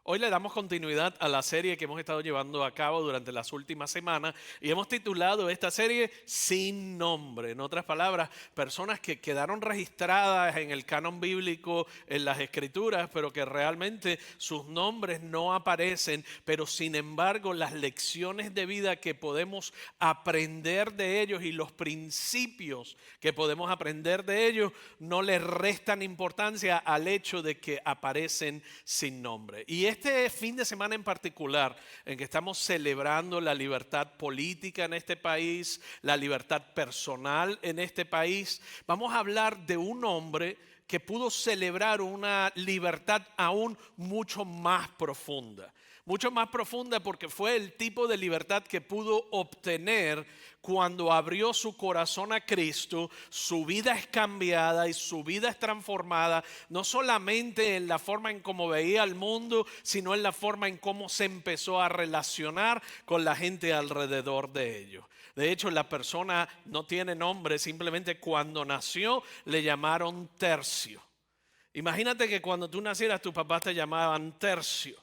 Hoy le damos continuidad a la serie que hemos estado llevando a cabo durante las últimas semanas y hemos titulado esta serie Sin Nombre. En otras palabras, personas que quedaron registradas en el canon bíblico, en las escrituras, pero que realmente sus nombres no aparecen, pero sin embargo las lecciones de vida que podemos aprender de ellos y los principios que podemos aprender de ellos no les restan importancia al hecho de que aparecen sin nombre. Y este fin de semana en particular, en que estamos celebrando la libertad política en este país, la libertad personal en este país, vamos a hablar de un hombre que pudo celebrar una libertad aún mucho más profunda. Mucho más profunda porque fue el tipo de libertad que pudo obtener cuando abrió su corazón a Cristo. Su vida es cambiada y su vida es transformada, no solamente en la forma en cómo veía el mundo, sino en la forma en cómo se empezó a relacionar con la gente alrededor de ellos. De hecho, la persona no tiene nombre, simplemente cuando nació le llamaron Tercio. Imagínate que cuando tú nacieras tus papás te llamaban Tercio.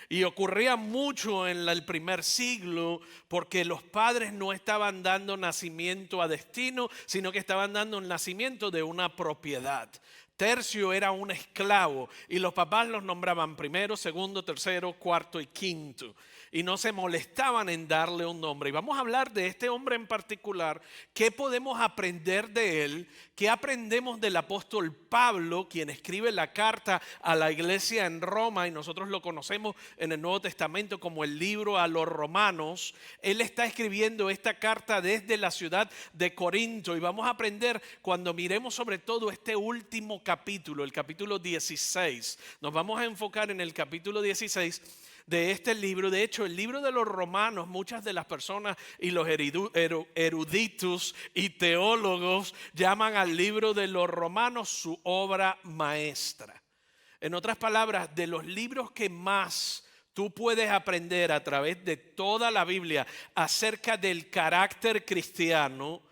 Y ocurría mucho en el primer siglo porque los padres no estaban dando nacimiento a destino, sino que estaban dando un nacimiento de una propiedad. Tercio era un esclavo y los papás los nombraban primero, segundo, tercero, cuarto y quinto. Y no se molestaban en darle un nombre. Y vamos a hablar de este hombre en particular. ¿Qué podemos aprender de él? ¿Qué aprendemos del apóstol Pablo, quien escribe la carta a la iglesia en Roma? Y nosotros lo conocemos en el Nuevo Testamento como el libro a los romanos. Él está escribiendo esta carta desde la ciudad de Corinto. Y vamos a aprender cuando miremos sobre todo este último capítulo, el capítulo 16. Nos vamos a enfocar en el capítulo 16 de este libro. De hecho, el libro de los romanos, muchas de las personas y los eruditos y teólogos llaman al libro de los romanos su obra maestra. En otras palabras, de los libros que más tú puedes aprender a través de toda la Biblia acerca del carácter cristiano,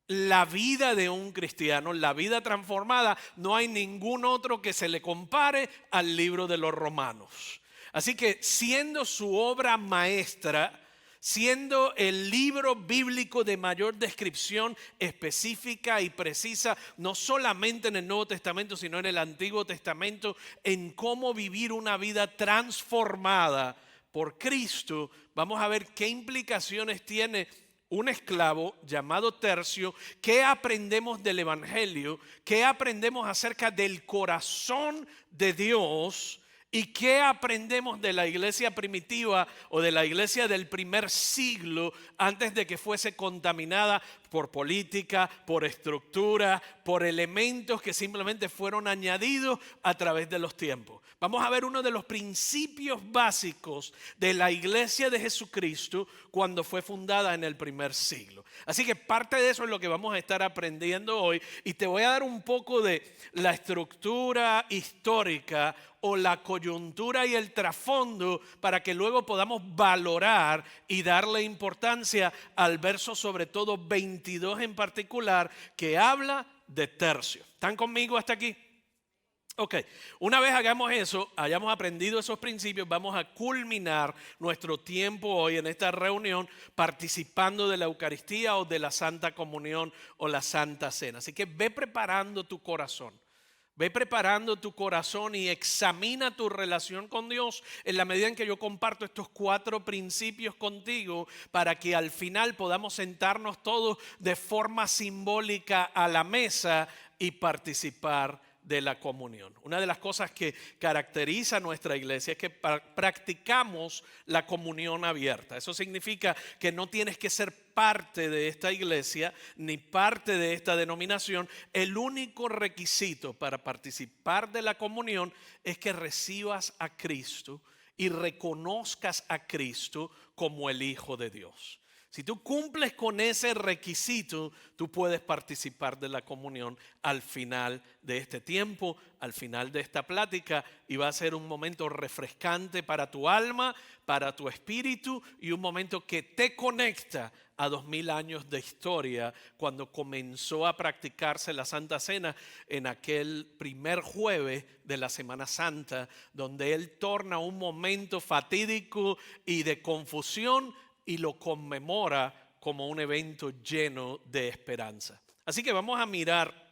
la vida de un cristiano, la vida transformada, no hay ningún otro que se le compare al libro de los romanos. Así que siendo su obra maestra, siendo el libro bíblico de mayor descripción específica y precisa, no solamente en el Nuevo Testamento, sino en el Antiguo Testamento, en cómo vivir una vida transformada por Cristo, vamos a ver qué implicaciones tiene un esclavo llamado Tercio. ¿Qué aprendemos del Evangelio? ¿Qué aprendemos acerca del corazón de Dios? ¿Y qué aprendemos de la iglesia primitiva o de la iglesia del primer siglo antes de que fuese contaminada por política, por estructura, por elementos que simplemente fueron añadidos a través de los tiempos? Vamos a ver uno de los principios básicos de la iglesia de Jesucristo cuando fue fundada en el primer siglo. Así que parte de eso es lo que vamos a estar aprendiendo hoy, y te voy a dar un poco de la estructura histórica o la coyuntura y el trasfondo para que luego podamos valorar y darle importancia al verso, sobre todo 22 en particular, que habla de Tercio. ¿Están conmigo hasta aquí? Ok, una vez hagamos eso, hayamos aprendido esos principios, vamos a culminar nuestro tiempo hoy en esta reunión participando de la Eucaristía o de la Santa Comunión o la Santa Cena. Así que ve preparando tu corazón. Ve preparando tu corazón y examina tu relación con Dios en la medida en que yo comparto estos 4 principios contigo, para que al final podamos sentarnos todos de forma simbólica a la mesa y participar de la comunión. Una de las cosas que caracteriza a nuestra iglesia es que practicamos la comunión abierta. Eso significa que no tienes que ser parte de esta iglesia ni parte de esta denominación. El único requisito para participar de la comunión es que recibas a Cristo y reconozcas a Cristo como el Hijo de Dios. Si tú cumples con ese requisito, tú puedes participar de la comunión al final de este tiempo, al final de esta plática, y va a ser un momento refrescante para tu alma, para tu espíritu, y un momento que te conecta a 2000 años de historia, cuando comenzó a practicarse la Santa Cena en aquel primer jueves de la Semana Santa, donde Él torna un momento fatídico y de confusión y lo conmemora como un evento lleno de esperanza. Así que vamos a mirar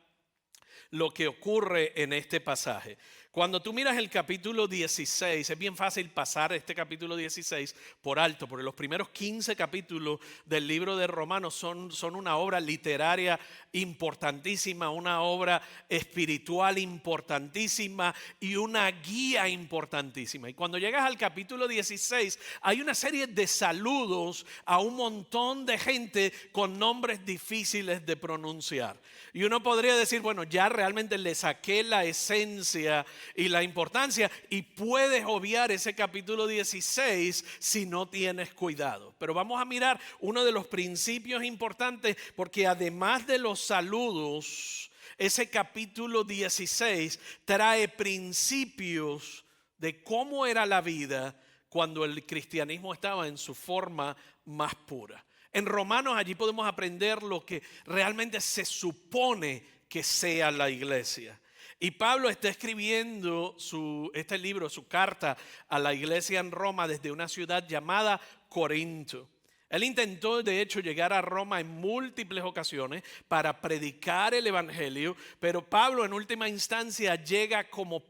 lo que ocurre en este pasaje. Cuando tú miras el capítulo 16, es bien fácil pasar este capítulo 16 por alto, porque los primeros 15 capítulos del libro de Romanos son una obra literaria importantísima, una obra espiritual importantísima y una guía importantísima. Y cuando llegas al capítulo 16, hay una serie de saludos a un montón de gente con nombres difíciles de pronunciar. Y uno podría decir, bueno, ya realmente le saqué la esencia y la importancia, y puedes obviar ese capítulo 16 si no tienes cuidado. Pero vamos a mirar uno de los principios importantes, porque además de los saludos, ese capítulo 16 trae principios de cómo era la vida cuando el cristianismo estaba en su forma más pura. En Romanos allí podemos aprender lo que realmente se supone que sea la iglesia. Y Pablo está escribiendo este libro, su carta a la iglesia en Roma desde una ciudad llamada Corinto. Él intentó de hecho llegar a Roma en múltiples ocasiones para predicar el evangelio, pero Pablo en última instancia llega como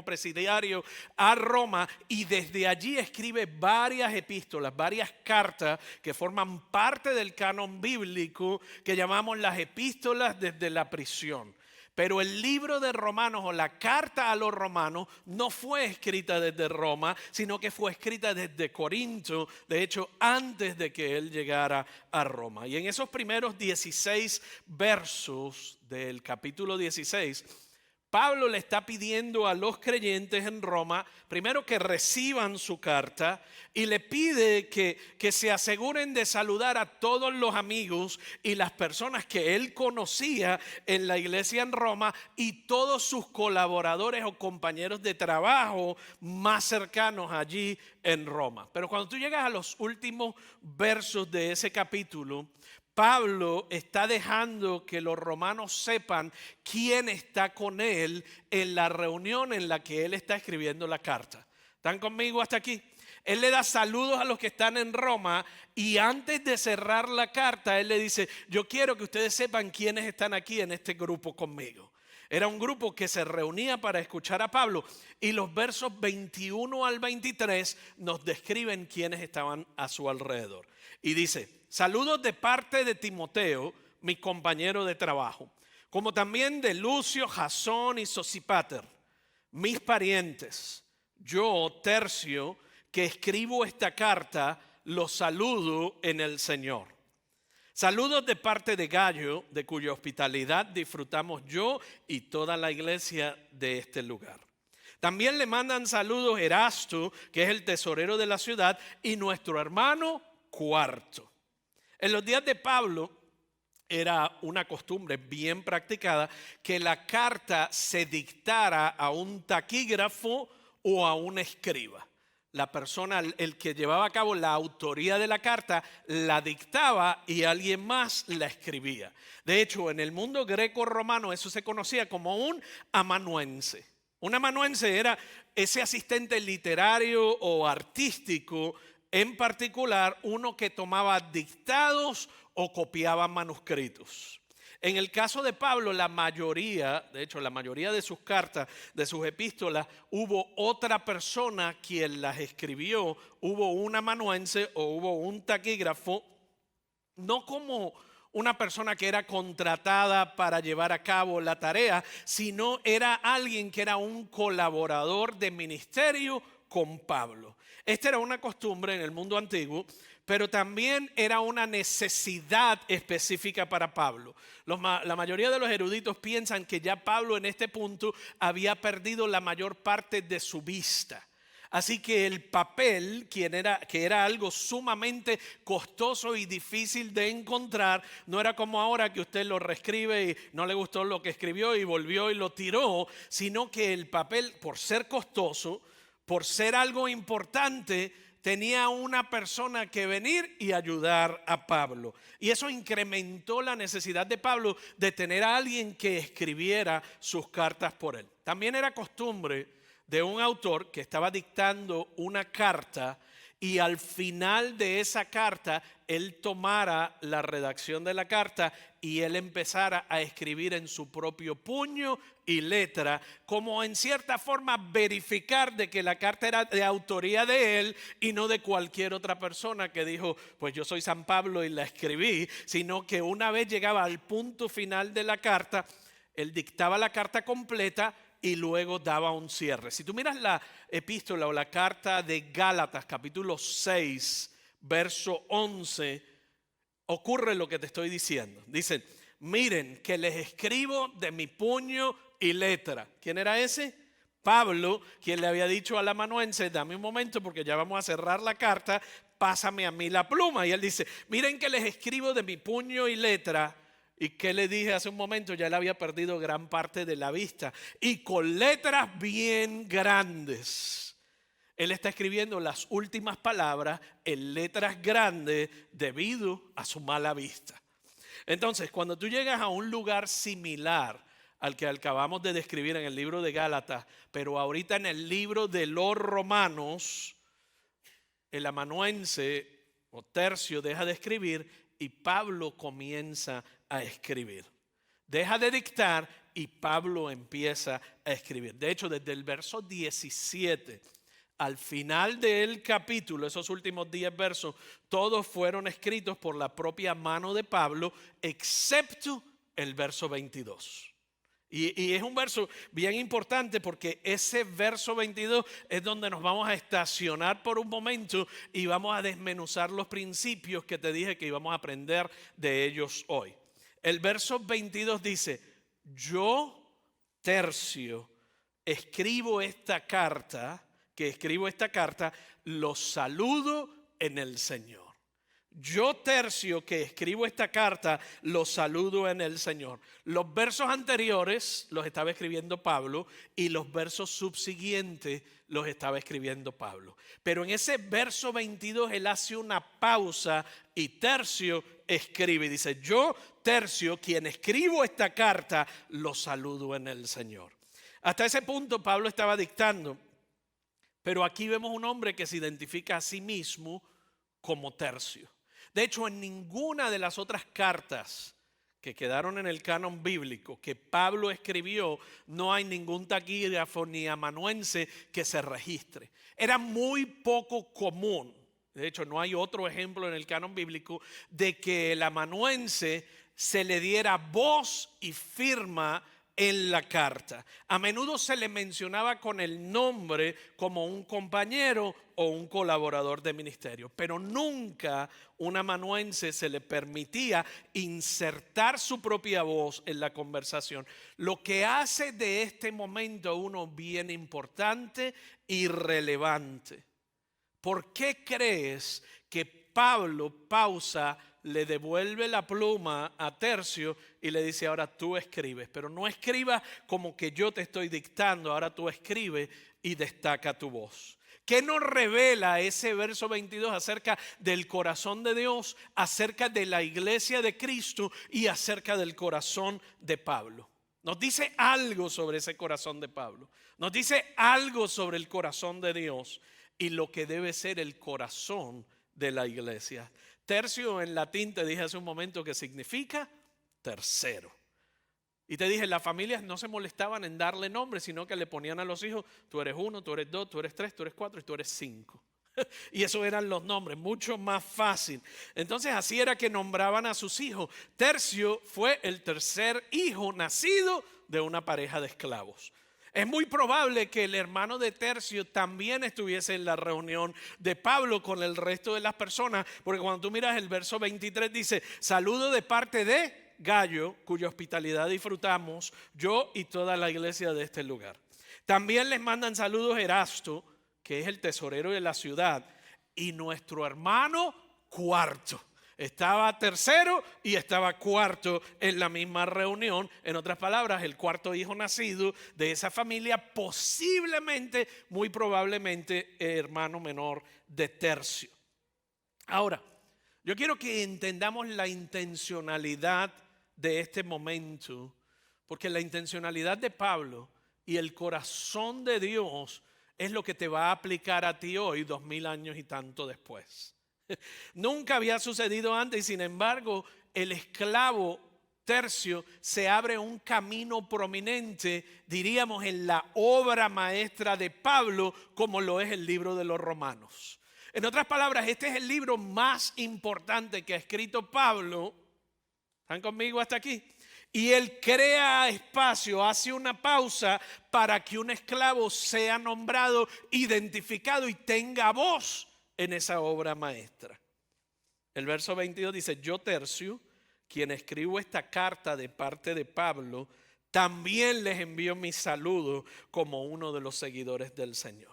presidiario a Roma, y desde allí escribe varias epístolas, varias cartas que forman parte del canon bíblico que llamamos las epístolas desde la prisión. Pero el libro de Romanos, o la carta a los romanos, no fue escrita desde Roma, sino que fue escrita desde Corinto, de hecho antes de que él llegara a Roma. Y en esos primeros 16 versos del capítulo 16, Pablo le está pidiendo a los creyentes en Roma, primero que reciban su carta, y le pide que se aseguren de saludar a todos los amigos y las personas que él conocía en la iglesia en Roma, y todos sus colaboradores o compañeros de trabajo más cercanos allí en Roma. Pero cuando tú llegas a los últimos versos de ese capítulo, Pablo está dejando que los romanos sepan quién está con él en la reunión en la que él está escribiendo la carta. ¿Están conmigo hasta aquí? Él le da saludos a los que están en Roma, y antes de cerrar la carta, él le dice: yo quiero que ustedes sepan quiénes están aquí en este grupo conmigo. Era un grupo que se reunía para escuchar a Pablo, y los versos 21 al 23 nos describen quiénes estaban a su alrededor. Y dice: saludos de parte de Timoteo, mi compañero de trabajo, como también de Lucio, Jasón y Sosípater, mis parientes. Yo, Tercio, que escribo esta carta, los saludo en el Señor. Saludos de parte de Gayo, de cuya hospitalidad disfrutamos yo y toda la iglesia de este lugar. También le mandan saludos Erasto, que es el tesorero de la ciudad, y nuestro hermano Cuarto. En los días de Pablo era una costumbre bien practicada que la carta se dictara a un taquígrafo o a un escriba. La persona, el que llevaba a cabo la autoría de la carta, la dictaba y alguien más la escribía. De hecho, en el mundo greco-romano eso se conocía como un amanuense. Un amanuense era ese asistente literario o artístico, en particular uno que tomaba dictados o copiaba manuscritos. En el caso de Pablo, la mayoría de sus cartas, de sus epístolas, hubo otra persona quien las escribió. Hubo un amanuense o hubo un taquígrafo, no como una persona que era contratada para llevar a cabo la tarea, sino era alguien que era un colaborador de ministerio con Pablo. Esta era una costumbre en el mundo antiguo, pero también era una necesidad específica para Pablo. La mayoría de los eruditos piensan que ya Pablo en este punto había perdido la mayor parte de su vista. Así que el papel, que era algo sumamente costoso y difícil de encontrar, no era como ahora que usted lo reescribe y no le gustó lo que escribió y volvió y lo tiró, sino que el papel, por ser costoso, por ser algo importante, tenía una persona que venir y ayudar a Pablo. Y eso incrementó la necesidad de Pablo de tener a alguien que escribiera sus cartas por él. También era costumbre de un autor que estaba dictando una carta y al final de esa carta él tomara la redacción de la carta y él empezara a escribir en su propio puño y letra, como en cierta forma verificar de que la carta era de autoría de él y no de cualquier otra persona que dijo, pues yo soy San Pablo y la escribí, sino que una vez llegaba al punto final de la carta, él dictaba la carta completa y luego daba un cierre. Si tú miras la epístola o la carta de Gálatas, capítulo 6, verso 11, ocurre lo que te estoy diciendo. Dicen, miren que les escribo de mi puño y letra. ¿Quién era ese? Pablo, quien le había dicho al amanuense, dame un momento porque ya vamos a cerrar la carta, pásame a mí la pluma. Y él dice, miren que les escribo de mi puño y letra. ¿Y qué le dije hace un momento? Ya él había perdido gran parte de la vista. Y con letras bien grandes. Él está escribiendo las últimas palabras en letras grandes debido a su mala vista. Entonces, cuando tú llegas a un lugar similar al que acabamos de describir en el libro de Gálatas, pero ahorita en el libro de los Romanos, el amanuense o Tercio deja de escribir y Pablo comienza a escribir. Deja de dictar y Pablo empieza a escribir. De hecho, desde el verso 17 al final del capítulo, esos últimos 10 versos, todos fueron escritos por la propia mano de Pablo, excepto el verso 22. Y es un verso bien importante porque ese verso 22 es donde nos vamos a estacionar por un momento y vamos a desmenuzar los principios que te dije que íbamos a aprender de ellos hoy. El verso 22 dice, yo, Tercio, escribo esta carta, los saludo en el Señor. Yo, Tercio, que escribo esta carta, los saludo en el Señor. Los versos anteriores los estaba escribiendo Pablo y los versos subsiguientes los estaba escribiendo Pablo. Pero en ese verso 22 él hace una pausa y Tercio escribe y dice, yo, Tercio, quien escribo esta carta, los saludo en el Señor. Hasta ese punto Pablo estaba dictando, pero aquí vemos un hombre que se identifica a sí mismo como Tercio. De hecho, en ninguna de las otras cartas que quedaron en el canon bíblico que Pablo escribió, no hay ningún taquígrafo ni amanuense que se registre. Era muy poco común, de hecho no hay otro ejemplo en el canon bíblico, de que el amanuense se le diera voz y firma en la carta. A menudo se le mencionaba con el nombre como un compañero o un colaborador de ministerio, pero nunca un amanuense se le permitía insertar su propia voz en la conversación, lo que hace de este momento uno bien importante y relevante. ¿Por qué crees que Pablo le devuelve la pluma a Tercio y le dice, ahora tú escribes, pero no escribas como que yo te estoy dictando, ahora tú escribes y destaca tu voz? ¿Qué nos revela ese verso 22 acerca del corazón de Dios, acerca de la iglesia de Cristo y acerca del corazón de Pablo? Nos dice algo sobre ese corazón de Pablo, nos dice algo sobre el corazón de Dios y lo que debe ser el corazón de la iglesia. Tercio en latín te dije hace un momento que significa tercero. Y te dije, las familias no se molestaban en darle nombre, sino que le ponían a los hijos, tú eres 1, tú eres 2, tú eres 3, tú eres 4 y tú eres 5. Y esos eran los nombres, mucho más fácil. Entonces así era que nombraban a sus hijos. Tercio fue el tercer hijo nacido de una pareja de esclavos. Es muy probable que el hermano de Tercio también estuviese en la reunión de Pablo con el resto de las personas, porque cuando tú miras el verso 23 dice, saludo de parte de Gayo, cuya hospitalidad disfrutamos yo y toda la iglesia de este lugar. También les mandan saludos Erasto, que es el tesorero de la ciudad, y nuestro hermano cuarto. Estaba tercero y estaba cuarto en la misma reunión. En otras palabras, el cuarto hijo nacido de esa familia, posiblemente, muy probablemente, hermano menor de Tercio. Ahora, yo quiero que entendamos la intencionalidad de este momento, porque la intencionalidad de Pablo y el corazón de Dios es lo que te va a aplicar a ti hoy, 2000 años y tanto después. Nunca había sucedido antes y sin embargo el esclavo Tercio se abre un camino prominente, diríamos, en la obra maestra de Pablo, como lo es el libro de los Romanos. En otras palabras, este es el libro más importante que ha escrito Pablo. ¿Están conmigo hasta aquí? Y él crea espacio, hace una pausa para que un esclavo sea nombrado, identificado y tenga voz en esa obra maestra. El verso 22 dice: yo Tercio, quien escribo esta carta de parte de Pablo, también les envío mi saludo como uno de los seguidores del Señor.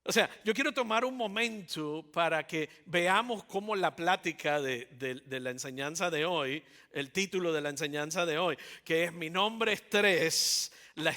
O sea, yo quiero tomar un momento para que veamos cómo la plática de la enseñanza de hoy, el título de la enseñanza de hoy, que es Mi nombre es Tres, la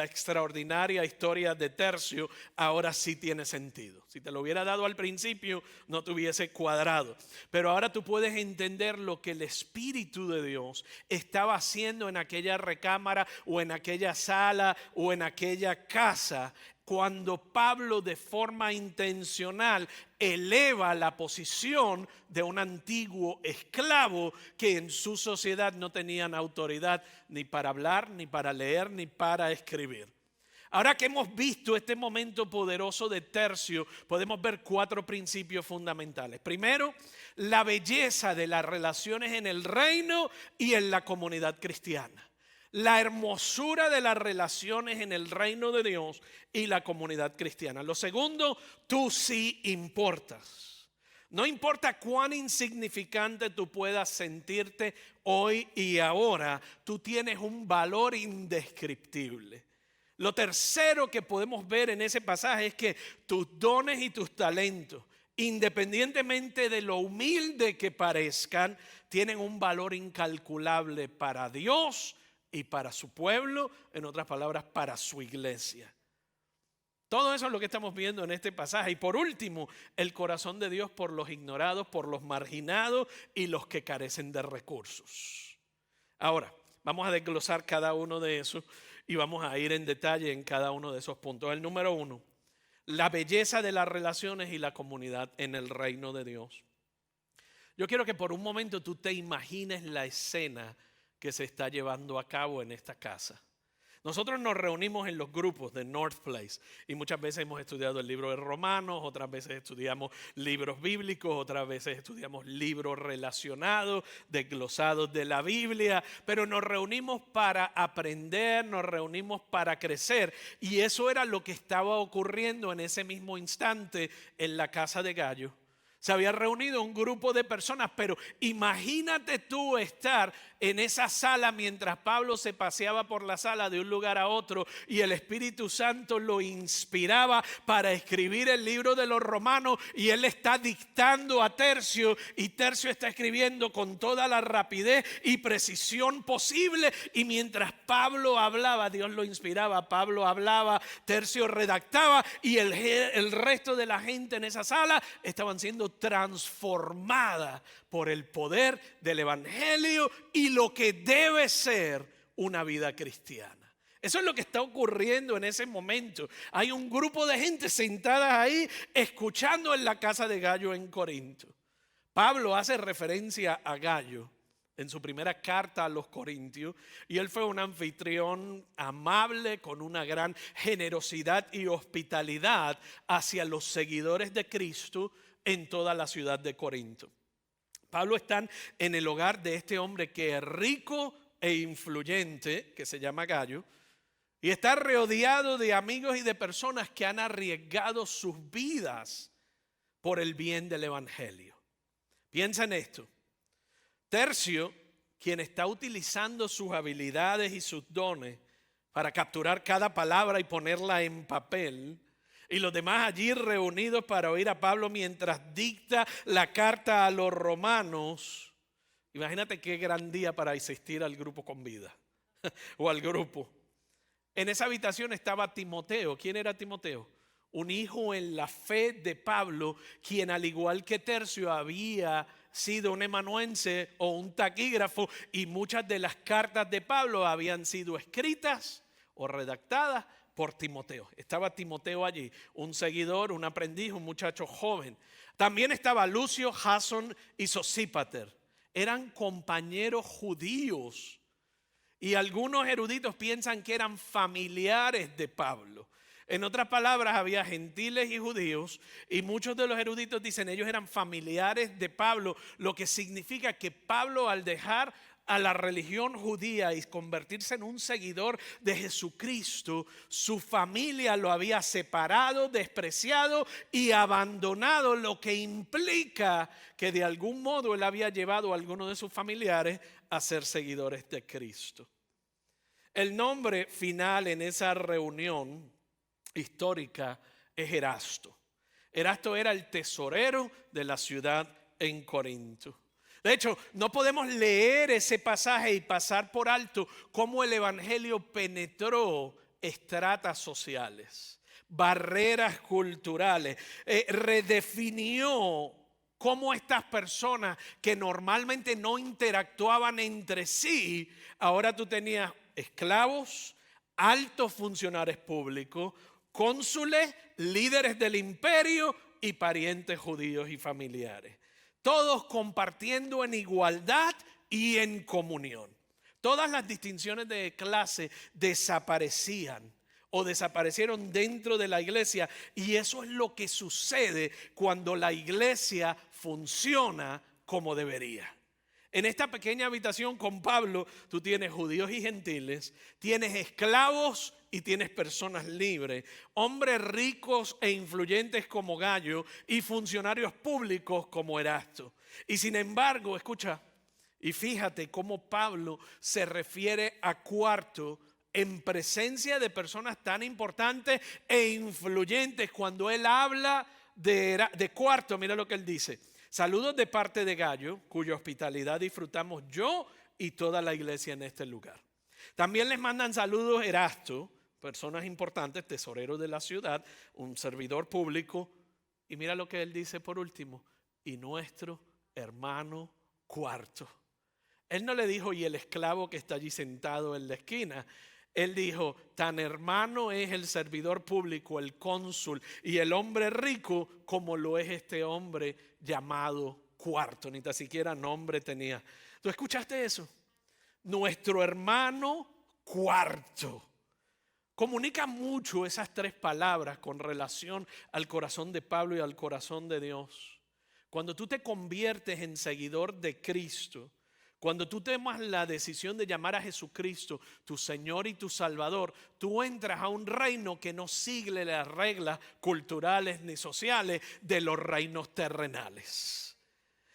extraordinaria historia de Tercio, ahora sí tiene sentido. Si te lo hubiera dado al principio, no te hubiese cuadrado. Pero ahora tú puedes entender lo que el Espíritu de Dios estaba haciendo en aquella recámara o en aquella sala o en aquella casa, cuando Pablo de forma intencional eleva la posición de un antiguo esclavo que en su sociedad no tenían autoridad ni para hablar, ni para leer, ni para escribir. Ahora que hemos visto este momento poderoso de Tercio, podemos ver 4 principios fundamentales. Primero, la belleza de las relaciones en el reino y en la comunidad cristiana. La hermosura de las relaciones en el reino de Dios y la comunidad cristiana. Lo segundo, tú sí importas. No importa cuán insignificante tú puedas sentirte hoy y ahora, tú tienes un valor indescriptible. Lo tercero que podemos ver en ese pasaje es que tus dones y tus talentos, independientemente de lo humilde que parezcan, tienen un valor incalculable para Dios y para su pueblo, en otras palabras, para su iglesia. Todo eso es lo que estamos viendo en este pasaje. Y por último, el corazón de Dios por los ignorados, por los marginados y los que carecen de recursos. Ahora, vamos a desglosar cada uno de esos y vamos a ir en detalle en cada uno de esos puntos. El número 1, la belleza de las relaciones y la comunidad en el reino de Dios. Yo quiero que por un momento tú te imagines la escena que se está llevando a cabo en esta casa. Nosotros nos reunimos en los grupos de North Place y muchas veces hemos estudiado el libro de Romanos, otras veces estudiamos libros bíblicos, otras veces estudiamos libros relacionados, desglosados de la Biblia, pero nos reunimos para aprender, nos reunimos para crecer, y eso era lo que estaba ocurriendo en ese mismo instante en la casa de Gallo. Se había reunido un grupo de personas, pero imagínate tú estar en esa sala mientras Pablo se paseaba por la sala de un lugar a otro y el Espíritu Santo lo inspiraba para escribir el libro de los Romanos, y él está dictando a Tercio y Tercio está escribiendo con toda la rapidez y precisión posible, y mientras Pablo hablaba, Dios lo inspiraba, Pablo hablaba, Tercio redactaba, y el resto de la gente en esa sala estaban siendo transformada por el poder del evangelio y lo que debe ser una vida cristiana. Eso es lo que está ocurriendo en ese momento. Hay un grupo de gente sentada ahí escuchando en la casa de Gallo en Corinto. Pablo hace referencia a Gallo en su primera carta a los Corintios, y él fue un anfitrión amable con una gran generosidad y hospitalidad hacia los seguidores de Cristo en toda la ciudad de Corinto. Pablo está en el hogar de este hombre que es rico e influyente, que se llama Gallo, y está rodeado de amigos y de personas que han arriesgado sus vidas por el bien del evangelio. Piensa en esto. Tercio, quien está utilizando sus habilidades y sus dones para capturar cada palabra y ponerla en papel, Y los demás allí reunidos para oír a Pablo mientras dicta la carta a los romanos. Imagínate qué gran día para asistir al grupo con vida o al grupo. En esa habitación estaba Timoteo. ¿Quién era Timoteo? Un hijo en la fe de Pablo, quien al igual que Tercio había sido un amanuense o un taquígrafo, y muchas de las cartas de Pablo habían sido escritas o redactadas por Timoteo. Estaba Timoteo allí, un seguidor, un aprendiz, un muchacho joven. También estaba Lucio, Jasón y Sosípater. Eran compañeros judíos y algunos eruditos piensan que eran familiares de Pablo. En otras palabras, había gentiles y judíos, y muchos de los eruditos dicen ellos eran familiares de Pablo, lo que significa que Pablo, al dejar a la religión judía y convertirse en un seguidor de Jesucristo, su familia lo había separado, despreciado y abandonado, lo que implica que de algún modo él había llevado a algunos de sus familiares a ser seguidores de Cristo. El nombre final en esa reunión histórica es Erasto. Erasto era el tesorero de la ciudad en Corinto. De hecho, no podemos leer ese pasaje y pasar por alto cómo el evangelio penetró estratas sociales, barreras culturales, redefinió cómo estas personas que normalmente no interactuaban entre sí, ahora tú tenías esclavos, altos funcionarios públicos, cónsules, líderes del imperio y parientes judíos y familiares. Todos compartiendo en igualdad y en comunión. Todas las distinciones de clase desaparecían o desaparecieron dentro de la iglesia, y eso es lo que sucede cuando la iglesia funciona como debería. En esta pequeña habitación con Pablo, tú tienes judíos y gentiles, tienes esclavos y tienes personas libres, hombres ricos e influyentes como Gallo y funcionarios públicos como Erasto. Y sin embargo, escucha, y fíjate cómo Pablo se refiere a Cuarto en presencia de personas tan importantes e influyentes. Cuando él habla de Cuarto, mira lo que él dice. Saludos de parte de Gallo, cuya hospitalidad disfrutamos yo y toda la iglesia en este lugar. También les mandan saludos Erasto, personas importantes, tesorero de la ciudad, un servidor público. Y mira lo que él dice por último, y nuestro hermano Cuarto. Él no le dijo, y el esclavo que está allí sentado en la esquina. Él dijo, tan hermano es el servidor público, el cónsul y el hombre rico como lo es este hombre llamado Cuarto. Ni tan siquiera nombre tenía. ¿Tú escuchaste eso? Nuestro hermano Cuarto. Comunica mucho esas tres palabras con relación al corazón de Pablo y al corazón de Dios. Cuando tú te conviertes en seguidor de Cristo, cuando tú tomas la decisión de llamar a Jesucristo tu Señor y tu Salvador, tú entras a un reino que no sigue las reglas culturales ni sociales de los reinos terrenales.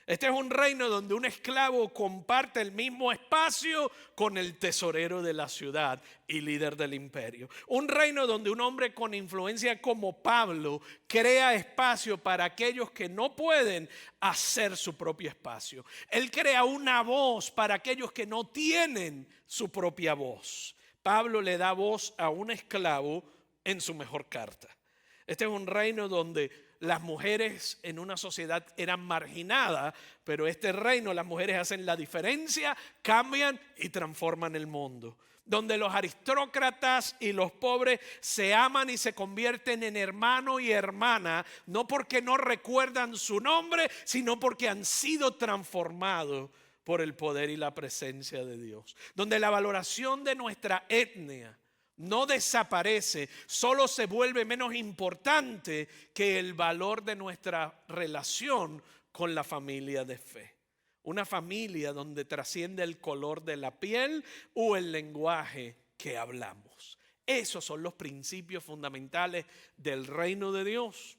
Este es un reino donde un esclavo comparte el mismo espacio con el tesorero de la ciudad y líder del imperio. Un reino donde un hombre con influencia como Pablo crea espacio para aquellos que no pueden hacer su propio espacio. Él crea una voz para aquellos que no tienen su propia voz. Pablo le da voz a un esclavo en su mejor carta. Este es un reino donde las mujeres en una sociedad eran marginadas, pero este reino las mujeres hacen la diferencia, cambian y transforman el mundo. Donde los aristócratas y los pobres se aman y se convierten en hermano y hermana, no porque no recuerdan su nombre, sino porque han sido transformados por el poder y la presencia de Dios. Donde la valoración de nuestra etnia no desaparece, solo se vuelve menos importante que el valor de nuestra relación con la familia de fe. Una familia donde trasciende el color de la piel o el lenguaje que hablamos. Esos son los principios fundamentales del reino de Dios.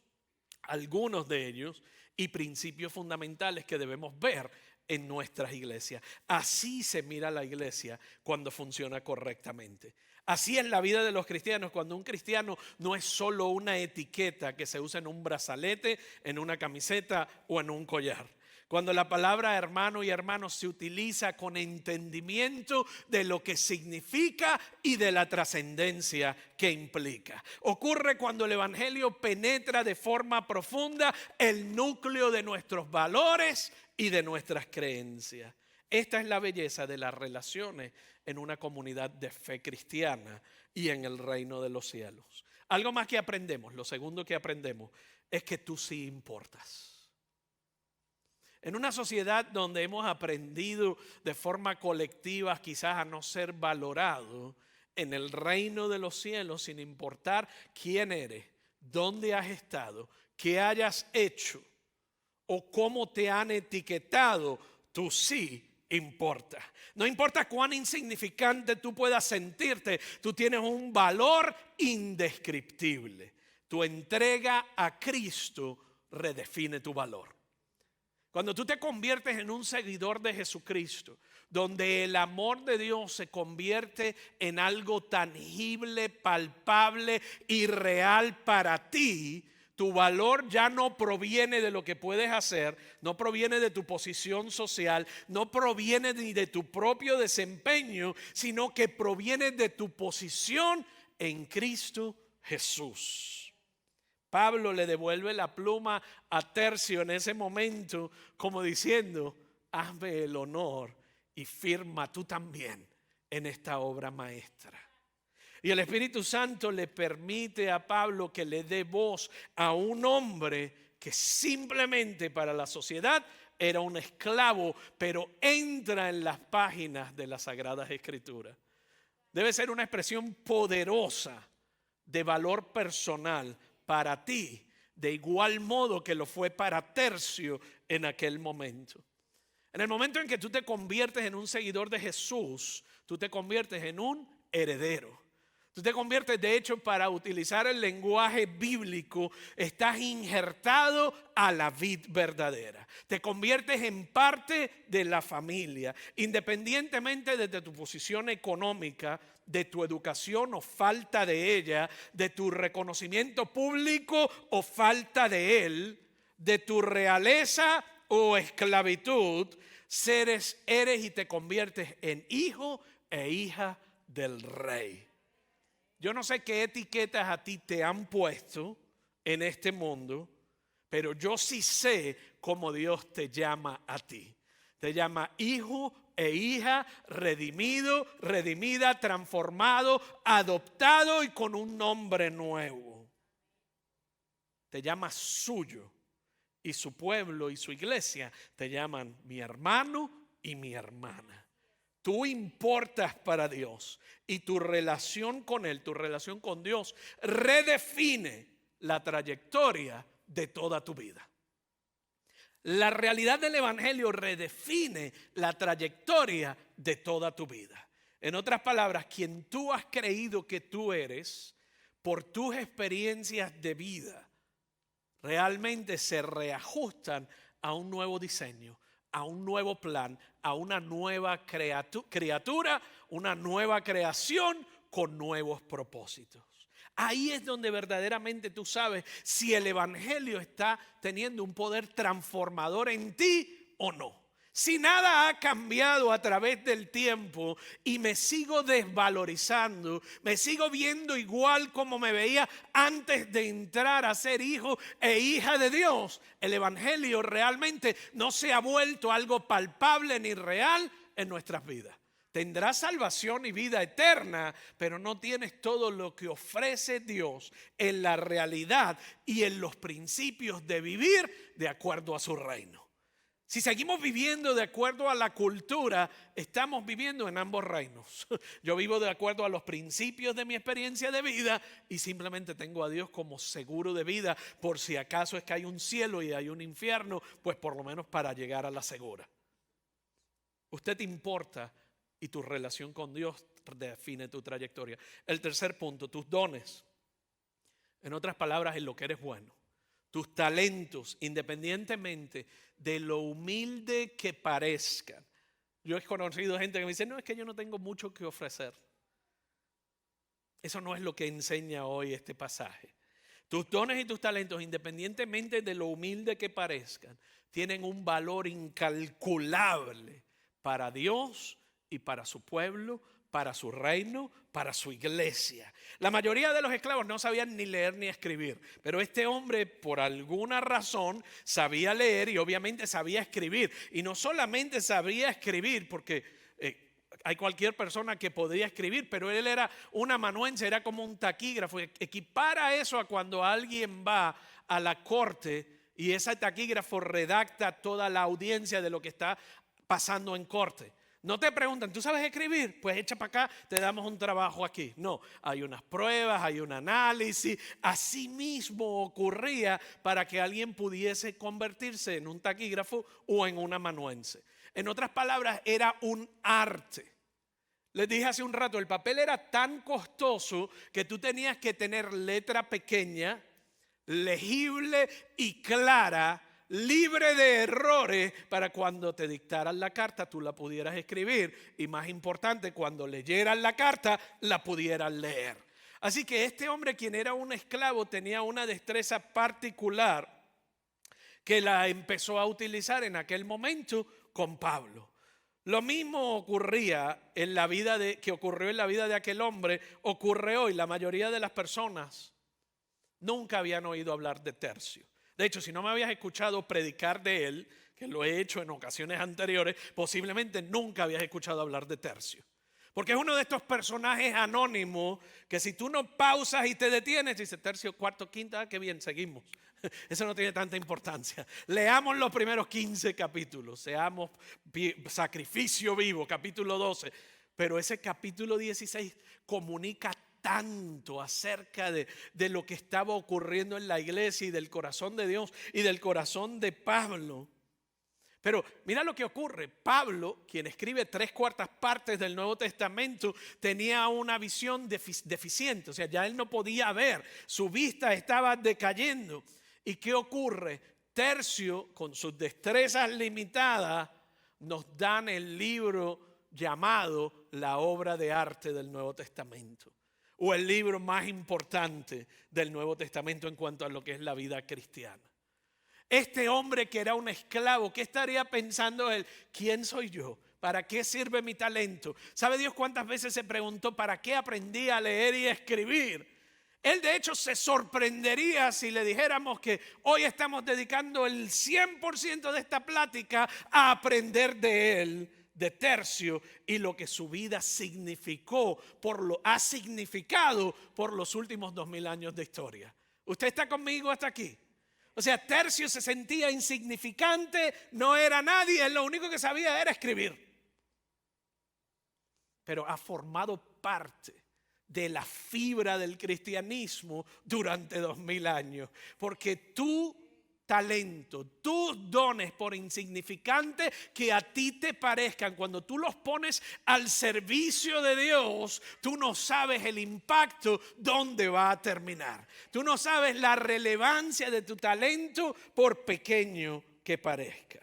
Algunos de ellos y principios fundamentales que debemos ver en nuestras iglesias. Así se mira la iglesia cuando funciona correctamente. Así es la vida de los cristianos, cuando un cristiano no es solo una etiqueta que se usa en un brazalete, en una camiseta o en un collar. Cuando la palabra hermano y hermano se utiliza con entendimiento de lo que significa y de la trascendencia que implica. Ocurre cuando el evangelio penetra de forma profunda el núcleo de nuestros valores y de nuestras creencias. Esta es la belleza de las relaciones en una comunidad de fe cristiana y en el reino de los cielos. Algo más que aprendemos, lo segundo que aprendemos, es que tú sí importas. En una sociedad donde hemos aprendido de forma colectiva quizás a no ser valorado, en el reino de los cielos, sin importar quién eres, dónde has estado, qué hayas hecho o cómo te han etiquetado, tú sí importa. No importa cuán insignificante tú puedas sentirte, tú tienes un valor indescriptible. Tu entrega a Cristo redefine tu valor. Cuando tú te conviertes en un seguidor de Jesucristo, donde el amor de Dios se convierte en algo tangible, palpable y real para ti, tu valor ya no proviene de lo que puedes hacer, no proviene de tu posición social, no proviene ni de tu propio desempeño, sino que proviene de tu posición en Cristo Jesús. Pablo le devuelve la pluma a Tercio en ese momento como diciendo, hazme el honor y firma tú también en esta obra maestra. Y el Espíritu Santo le permite a Pablo que le dé voz a un hombre que simplemente para la sociedad era un esclavo, pero entra en las páginas de las Sagradas Escrituras. Debe ser una expresión poderosa de valor personal para ti, de igual modo que lo fue para Tercio en aquel momento. En el momento en que tú te conviertes en un seguidor de Jesús, tú te conviertes en un heredero. Tú te conviertes, de hecho, para utilizar el lenguaje bíblico, estás injertado a la vid verdadera. Te conviertes en parte de la familia, independientemente de tu posición económica, de tu educación o falta de ella, de tu reconocimiento público o falta de él, de tu realeza o esclavitud, eres y te conviertes en hijo e hija del Rey. Yo no sé qué etiquetas a ti te han puesto en este mundo, pero yo sí sé cómo Dios te llama a ti. Te llama hijo e hija, redimido, redimida, transformado, adoptado y con un nombre nuevo. Te llama suyo y su pueblo y su iglesia te llaman mi hermano y mi hermana. Tú importas para Dios y tu relación con Él, tu relación con Dios, redefine la trayectoria de toda tu vida. La realidad del Evangelio redefine la trayectoria de toda tu vida. En otras palabras, quien tú has creído que tú eres, por tus experiencias de vida, realmente se reajustan a un nuevo diseño, a un nuevo plan, a una nueva criatura, una nueva creación con nuevos propósitos. Ahí es donde verdaderamente tú sabes si el evangelio está teniendo un poder transformador en ti o no. Si nada ha cambiado a través del tiempo y me sigo desvalorizando, me sigo viendo igual como me veía antes de entrar a ser hijo e hija de Dios, el evangelio realmente no se ha vuelto algo palpable ni real en nuestras vidas. Tendrás salvación y vida eterna, pero no tienes todo lo que ofrece Dios en la realidad y en los principios de vivir de acuerdo a su reino. Si seguimos viviendo de acuerdo a la cultura, estamos viviendo en ambos reinos. Yo vivo de acuerdo a los principios de mi experiencia de vida y simplemente tengo a Dios como seguro de vida por si acaso es que hay un cielo y hay un infierno, pues por lo menos para llegar a la segura. Usted te importa y tu relación con Dios define tu trayectoria. El tercer punto, tus dones. En otras palabras, en lo que eres bueno. Tus talentos, independientemente de lo humilde que parezcan. Yo he conocido gente que me dice, no, es que yo no tengo mucho que ofrecer. Eso no es lo que enseña hoy este pasaje. Tus dones y tus talentos, independientemente de lo humilde que parezcan, tienen un valor incalculable para Dios y para su pueblo, para su reino, para su iglesia. La mayoría de los esclavos no sabían ni leer ni escribir, pero este hombre por alguna razón sabía leer y obviamente sabía escribir. Y no solamente sabía escribir porque hay cualquier persona que podría escribir, pero él era un amanuense, era como un taquígrafo. Equipara eso a cuando alguien va a la corte y ese taquígrafo redacta toda la audiencia de lo que está pasando en corte. No te preguntan, ¿tú sabes escribir? Pues echa para acá, te damos un trabajo aquí. No, hay unas pruebas, hay un análisis. Así mismo ocurría para que alguien pudiese convertirse en un taquígrafo o en un amanuense. En otras palabras, era un arte. Les dije hace un rato, el papel era tan costoso que tú tenías que tener letra pequeña, legible y clara, libre de errores, para cuando te dictaran la carta tú la pudieras escribir y, más importante, cuando leyeran la carta la pudieras leer. Así que este hombre, quien era un esclavo, tenía una destreza particular que la empezó a utilizar en aquel momento con Pablo. Lo mismo ocurría en la vida que ocurrió en la vida de aquel hombre, ocurre hoy. La mayoría de las personas nunca habían oído hablar de Tercio. De hecho, si no me habías escuchado predicar de él, que lo he hecho en ocasiones anteriores, posiblemente nunca habías escuchado hablar de Tercio. Porque es uno de estos personajes anónimos que si tú no pausas y te detienes, dice Tercio, cuarto, quinta, qué bien, seguimos. Eso no tiene tanta importancia. Leamos los primeros 15 capítulos, seamos sacrificio vivo, capítulo 12. Pero ese capítulo 16 comunica tanto acerca de lo que estaba ocurriendo en la iglesia y del corazón de Dios y del corazón de Pablo. Pero mira lo que ocurre. Pablo, quien escribe 3/4 partes del Nuevo Testamento, tenía una visión deficiente. O sea, ya él no podía ver. Su vista estaba decayendo. ¿Y qué ocurre? Tercio, con sus destrezas limitadas, nos dan el libro llamado la obra de arte del Nuevo Testamento. O el libro más importante del Nuevo Testamento en cuanto a lo que es la vida cristiana. Este hombre que era un esclavo, ¿qué estaría pensando él? ¿Quién soy yo? ¿Para qué sirve mi talento? ¿Sabe Dios cuántas veces se preguntó para qué aprendí a leer y a escribir? Él de hecho se sorprendería si le dijéramos que hoy estamos dedicando el 100% de esta plática a aprender de él, de Tercio, y lo que su vida significó, ha significado por los últimos 2000 años de historia. ¿Usted está conmigo hasta aquí? O sea, Tercio se sentía insignificante, no era nadie, él lo único que sabía era escribir. Pero ha formado parte de la fibra del cristianismo durante 2000 años. Porque tu talento, tus dones, por insignificante que a ti te parezcan, cuando tú los pones al servicio de Dios, tú no sabes el impacto dónde va a terminar. Tú no sabes la relevancia de tu talento, por pequeño que parezca.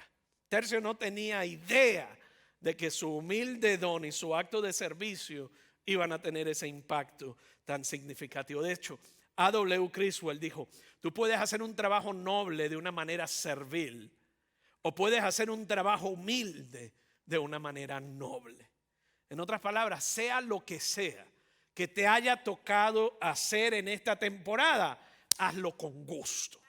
Tercio no tenía idea de que su humilde don y su acto de servicio iban a tener ese impacto tan significativo. De hecho, A.W. Criswell dijo: tú puedes hacer un trabajo noble de una manera servil, o puedes hacer un trabajo humilde de una manera noble. En otras palabras, sea lo que sea que te haya tocado hacer en esta temporada, hazlo con gusto,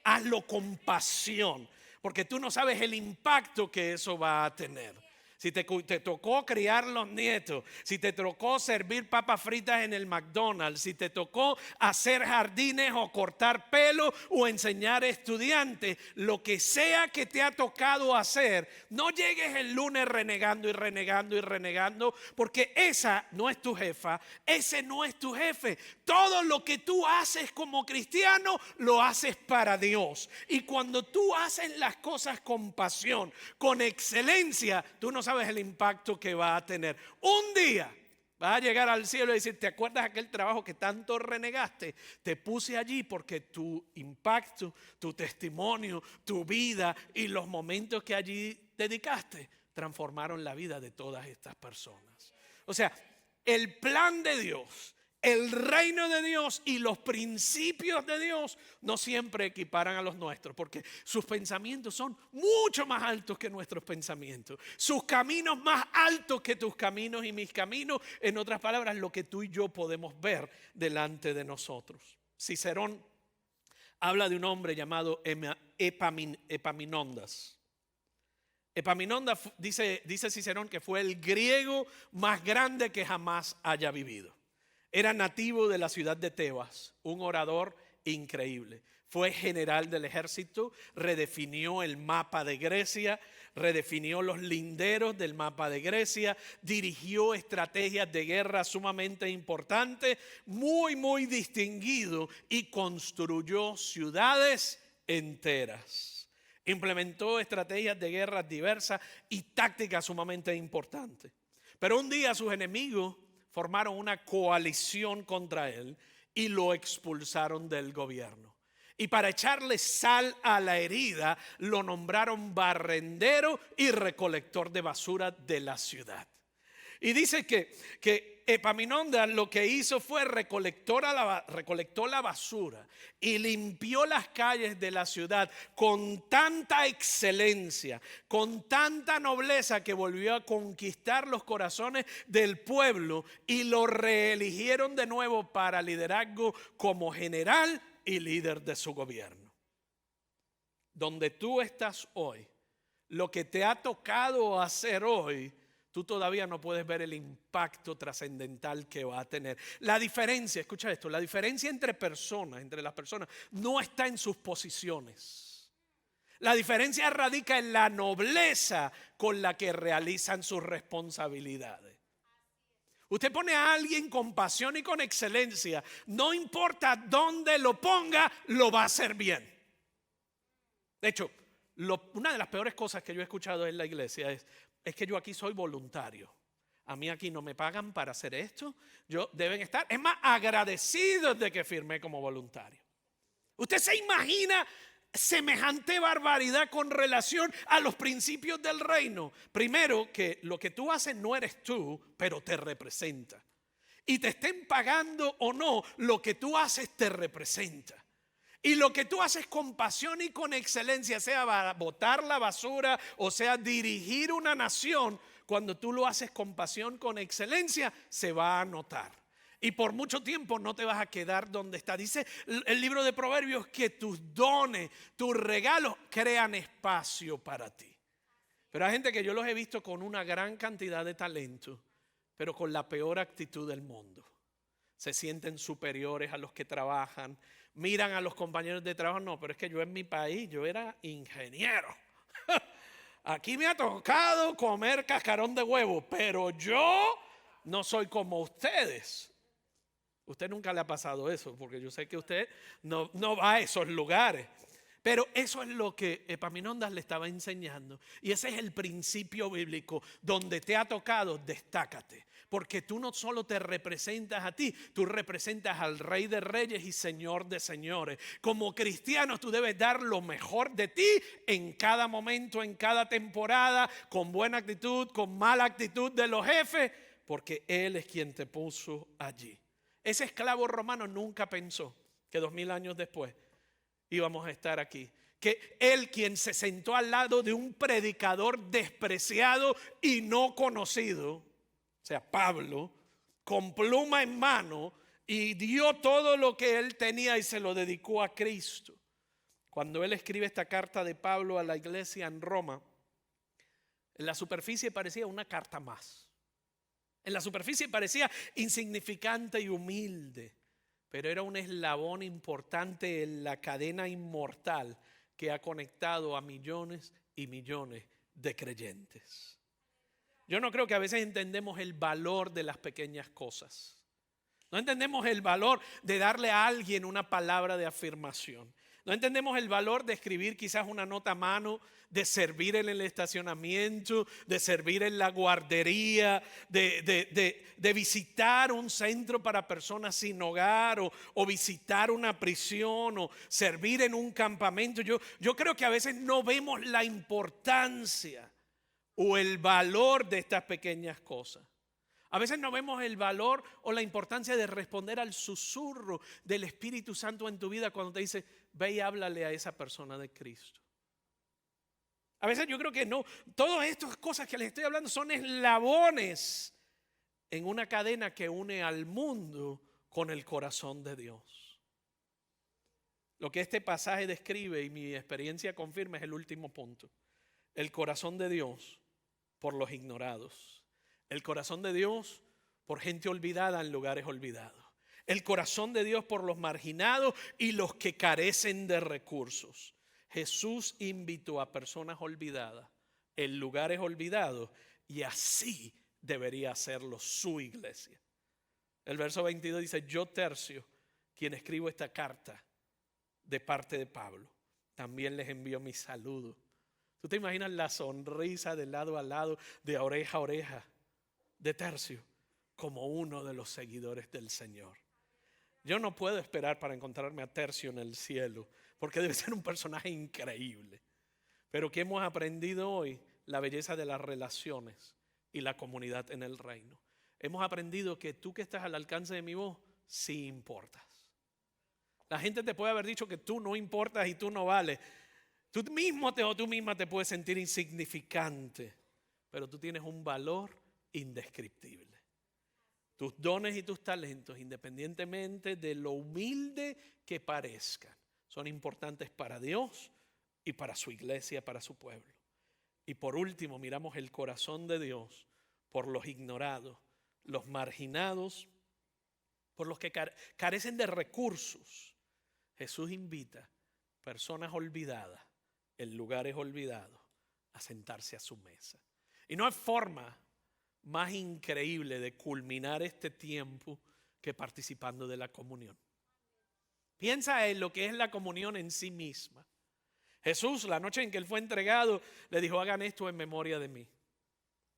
hazlo con pasión, porque tú no sabes el impacto que eso va a tener. Si te tocó criar los nietos, si te tocó servir papas fritas en el McDonald's, si te tocó hacer jardines o cortar pelo o enseñar estudiantes, lo que sea que te ha tocado hacer, no llegues el lunes renegando y renegando y renegando, porque esa no es tu jefa, ese no es tu jefe. Todo lo que tú haces como cristiano lo haces para Dios. Y cuando tú haces las cosas con pasión, con excelencia, tú no sabes el impacto que va a tener. Un día vas a llegar al cielo y decir: ¿te acuerdas aquel trabajo que tanto renegaste? Te puse allí porque tu impacto, tu testimonio, tu vida y los momentos que allí dedicaste transformaron la vida de todas estas personas. O sea, el plan de Dios, el reino de Dios y los principios de Dios no siempre equiparan a los nuestros, porque sus pensamientos son mucho más altos que nuestros pensamientos, sus caminos más altos que tus caminos y mis caminos. En otras palabras, lo que tú y yo podemos ver delante de nosotros. Cicerón habla de un hombre llamado Epaminondas. Epaminondas, dice Cicerón, que fue el griego más grande que jamás haya vivido. Era nativo de la ciudad de Tebas, un orador increíble. Fue general del ejército, redefinió el mapa de Grecia, redefinió los linderos del mapa de Grecia, dirigió estrategias de guerra sumamente importantes, muy distinguido, y construyó ciudades enteras. Implementó estrategias de guerra diversas y tácticas sumamente importantes. Pero un día sus enemigos formaron una coalición contra él y lo expulsaron del gobierno. Y para echarle sal a la herida, lo nombraron barrendero y recolector de basura de la ciudad. Y dice que Epaminondas lo que hizo fue recolectó la basura y limpió las calles de la ciudad con tanta excelencia, con tanta nobleza, que volvió a conquistar los corazones del pueblo y lo reeligieron de nuevo para liderazgo como general y líder de su gobierno. Donde tú estás hoy, lo que te ha tocado hacer hoy, tú todavía no puedes ver el impacto trascendental que va a tener. La diferencia, escucha esto, la diferencia entre las personas, no está en sus posiciones. La diferencia radica en la nobleza con la que realizan sus responsabilidades. Usted pone a alguien con pasión y con excelencia, no importa dónde lo ponga, lo va a hacer bien. De hecho, una de las peores cosas que yo he escuchado en la iglesia es que yo aquí soy voluntario. A mí aquí no me pagan para hacer esto. Deben estar, es más, agradecidos de que firmé como voluntario. ¿Usted se imagina semejante barbaridad con relación a los principios del reino? Primero, que lo que tú haces no eres tú, pero te representa. Y te estén pagando o no, lo que tú haces te representa. Y lo que tú haces con pasión y con excelencia, sea botar la basura o sea dirigir una nación, cuando tú lo haces con pasión, con excelencia, se va a notar. Y por mucho tiempo no te vas a quedar donde está. Dice el libro de Proverbios que tus dones, tus regalos crean espacio para ti. Pero hay gente que yo los he visto con una gran cantidad de talento, pero con la peor actitud del mundo. Se sienten superiores a los que trabajan, miran a los compañeros de trabajo. No, pero es que yo en mi país, yo era ingeniero. Aquí me ha tocado comer cascarón de huevo, pero yo no soy como ustedes. Usted nunca le ha pasado eso, porque yo sé que usted no va a esos lugares. Pero eso es lo que Epaminondas le estaba enseñando. Y ese es el principio bíblico. Donde te ha tocado, destácate. Porque tú no solo te representas a ti, tú representas al Rey de Reyes y Señor de Señores. Como cristianos tú debes dar lo mejor de ti en cada momento, en cada temporada, con buena actitud, con mala actitud de los jefes, porque Él es quien te puso allí. Ese esclavo romano nunca pensó que 2000 años después íbamos a estar aquí. Que él, quien se sentó al lado de un predicador despreciado y no conocido, o sea, Pablo, con pluma en mano, y dio todo lo que él tenía y se lo dedicó a Cristo. Cuando él escribe esta carta de Pablo a la iglesia en Roma, en la superficie parecía una carta más. En la superficie parecía insignificante y humilde, pero era un eslabón importante en la cadena inmortal que ha conectado a millones y millones de creyentes. Yo no creo que a veces entendemos el valor de las pequeñas cosas. No entendemos el valor de darle a alguien una palabra de afirmación. No entendemos el valor de escribir quizás una nota a mano, de servir en el estacionamiento, de servir en la guardería, de visitar un centro para personas sin hogar o visitar una prisión o servir en un campamento. Yo creo que a veces no vemos la importancia o el valor de estas pequeñas cosas. A veces no vemos el valor o la importancia de responder al susurro del Espíritu Santo en tu vida cuando te dice, ve y háblale a esa persona de Cristo. A veces yo creo que no, todas estas cosas que les estoy hablando son eslabones en una cadena que une al mundo con el corazón de Dios. Lo que este pasaje describe y mi experiencia confirma es el último punto. El corazón de Dios por los ignorados. El corazón de Dios por gente olvidada en lugares olvidados. El corazón de Dios por los marginados y los que carecen de recursos. Jesús invitó a personas olvidadas en lugares olvidados y así debería hacerlo su iglesia. El verso 22 dice, yo Tercio, quien escribo esta carta de parte de Pablo, también les envío mi saludo. ¿Tú te imaginas la sonrisa de lado a lado, de oreja a oreja, de Tercio, como uno de los seguidores del Señor? Yo no puedo esperar para encontrarme a Tercio en el cielo, porque debe ser un personaje increíble. Pero ¿qué hemos aprendido hoy? La belleza de las relaciones y la comunidad en el reino. Hemos aprendido que tú que estás al alcance de mi voz, sí importas. La gente te puede haber dicho que tú no importas y tú no vales. Tú mismo o tú misma te puedes sentir insignificante, pero tú tienes un valor indescriptible. Tus dones y tus talentos, independientemente de lo humilde que parezcan, son importantes para Dios y para su iglesia, para su pueblo. Y por último, miramos el corazón de Dios por los ignorados, los marginados, por los que carecen de recursos. Jesús invita personas olvidadas en lugares olvidados a sentarse a su mesa. Y no hay forma más increíble de culminar este tiempo que participando de la comunión. Piensa en lo que es la comunión en sí misma. Jesús, la noche en que Él fue entregado, le dijo, hagan esto en memoria de mí.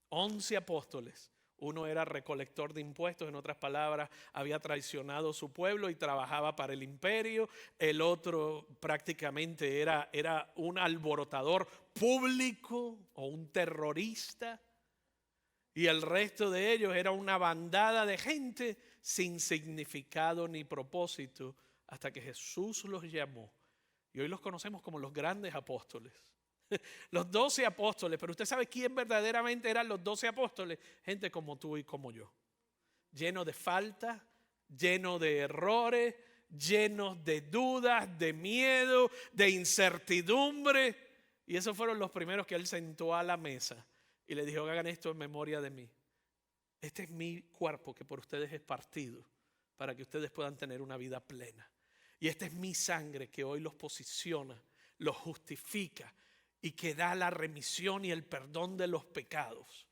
11 apóstoles. Uno era recolector de impuestos, en otras palabras, había traicionado su pueblo y trabajaba para el imperio. El otro prácticamente era un alborotador público o un terrorista. Y el resto de ellos era una bandada de gente sin significado ni propósito, hasta que Jesús los llamó. Y hoy los conocemos como los grandes apóstoles. Los 12 apóstoles, pero usted sabe quién verdaderamente eran los 12 apóstoles. Gente como tú y como yo. Llenos de faltas, llenos de errores, llenos de dudas, de miedo, de incertidumbre. Y esos fueron los primeros que Él sentó a la mesa y le dijo, hagan esto en memoria de mí. Este es mi cuerpo que por ustedes es partido para que ustedes puedan tener una vida plena. Y esta es mi sangre que hoy los posiciona, los justifica y que da la remisión y el perdón de los pecados.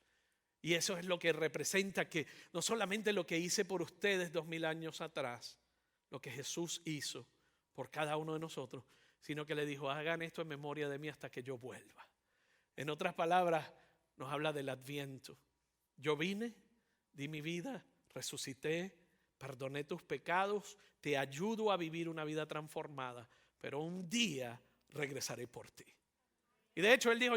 Y eso es lo que representa que no solamente lo que hice por ustedes 2000 años atrás, lo que Jesús hizo por cada uno de nosotros, sino que le dijo, hagan esto en memoria de mí hasta que yo vuelva. En otras palabras, nos habla del Adviento. Yo vine, di mi vida, resucité, perdoné tus pecados, te ayudo a vivir una vida transformada, pero un día regresaré por ti. Y de hecho Él dijo,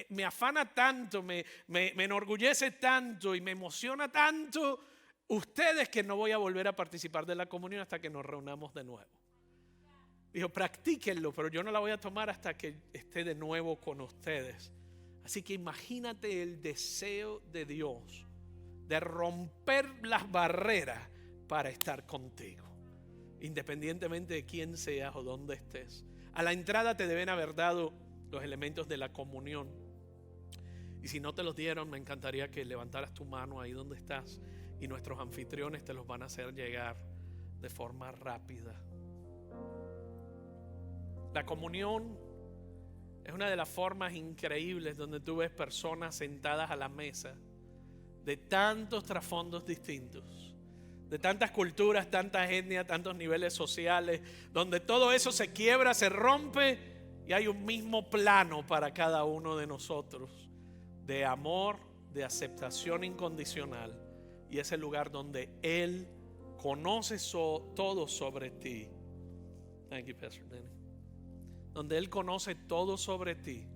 me afana tanto, me enorgullece tanto y me emociona tanto ustedes que no voy a volver a participar de la comunión hasta que nos reunamos de nuevo. Dijo, practíquenlo, pero yo no la voy a tomar hasta que esté de nuevo con ustedes. Así que imagínate el deseo de Dios de romper las barreras para estar contigo, independientemente de quién seas o dónde estés. A la entrada te deben haber dado los elementos de la comunión. Y si no te los dieron, me encantaría que levantaras tu mano ahí donde estás y nuestros anfitriones te los van a hacer llegar de forma rápida. La comunión es una de las formas increíbles donde tú ves personas sentadas a la mesa de tantos trasfondos distintos, de tantas culturas, tantas etnias, tantos niveles sociales, donde todo eso se quiebra, se rompe y hay un mismo plano para cada uno de nosotros de amor, de aceptación incondicional, y es el lugar donde Él conoce todo sobre ti. Thank you, Pastor Danny. Donde Él conoce todo sobre ti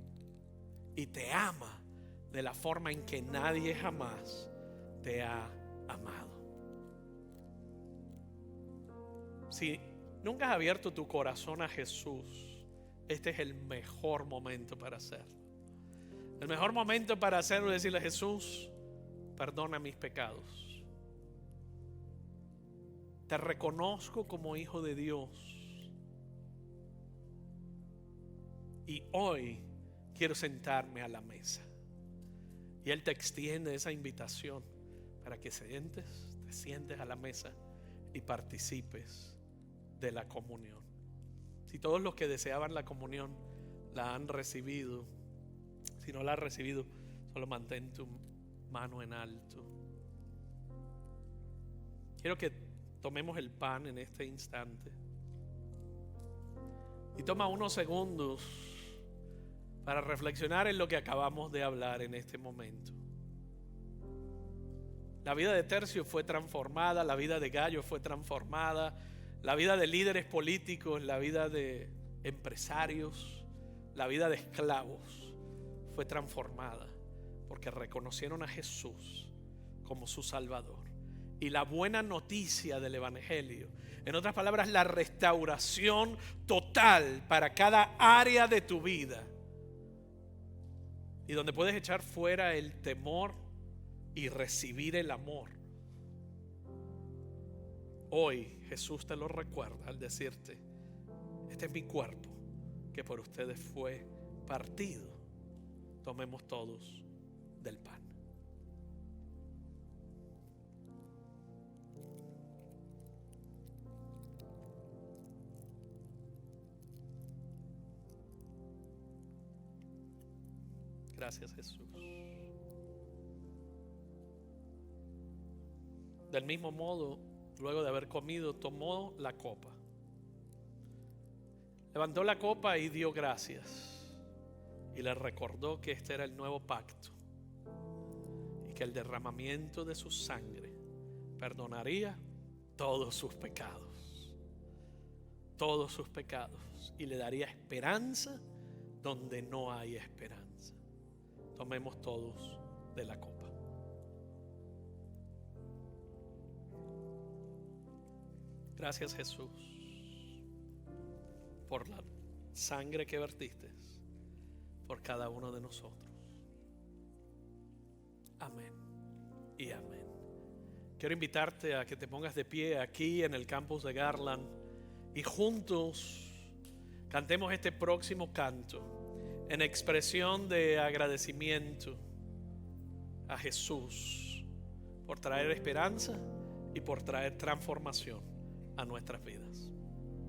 y te ama de la forma en que nadie jamás te ha amado. Si nunca has abierto tu corazón a Jesús, este es el mejor momento para hacerlo. El mejor momento para hacerlo es decirle a Jesús: perdona mis pecados. Te reconozco como hijo de Dios. Y hoy quiero sentarme a la mesa. Y Él te extiende esa invitación para que te sientes a la mesa y participes de la comunión. Si todos los que deseaban la comunión la han recibido, si no la has recibido, solo mantén tu mano en alto. Quiero que tomemos el pan en este instante y toma unos segundos para reflexionar en lo que acabamos de hablar en este momento. La vida de Tercio fue transformada, la vida de Gallo fue transformada, la vida de líderes políticos, la vida de empresarios, la vida de esclavos fue transformada porque reconocieron a Jesús como su Salvador. Y la buena noticia del Evangelio, en otras palabras, la restauración total para cada área de tu vida, y donde puedes echar fuera el temor y recibir el amor. Hoy Jesús te lo recuerda al decirte: este es mi cuerpo que por ustedes fue partido. Tomemos todos del pan. Gracias, Jesús. Del mismo modo, luego de haber comido, tomó la copa. Levantó la copa y dio gracias. Y le recordó que este era el nuevo pacto y que el derramamiento de su sangre perdonaría todos sus pecados. Todos sus pecados. Y le daría esperanza donde no hay esperanza. Tomemos todos de la copa. Gracias, Jesús, por la sangre que vertiste por cada uno de nosotros. Amén y amén. Quiero invitarte a que te pongas de pie aquí en el campus de Garland y juntos cantemos este próximo canto en expresión de agradecimiento a Jesús por traer esperanza y por traer transformación a nuestras vidas.